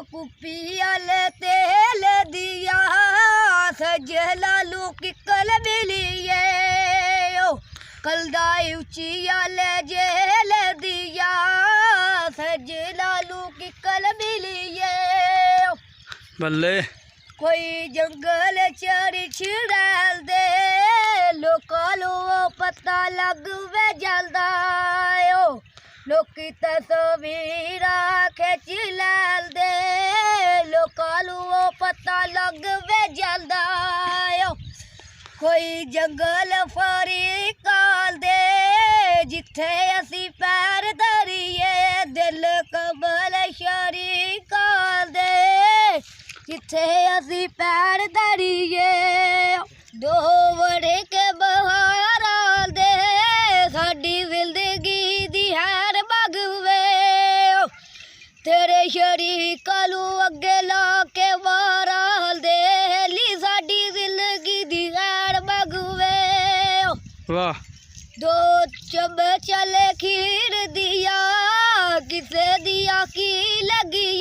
कुपियल तेल दिया सजलालू की कल मिलिए कलदा उचियल जेल दिया सजलालू की कल मिलिए बल्ले कोई जंगल चरी छिड़ाल दे लोकालो पता लग वे जलदा लोकी तस्वीरा खिंच लाल दे लोकालो पता लग वे जलदा कोई जंगल फरी काल दे जिथे असी पैर धरिए दिल कबल शरी काल दे जिथे असी पैर धरिए दो वड़े के बहार दे साडी जिंदगी दी हैर बगवे तेरे शरीक लू अगे ला के वाराल दे ली साडी जिंदगी दी हैर बगवे वाह दो चब चले खीर दिया किसे दिया की लगी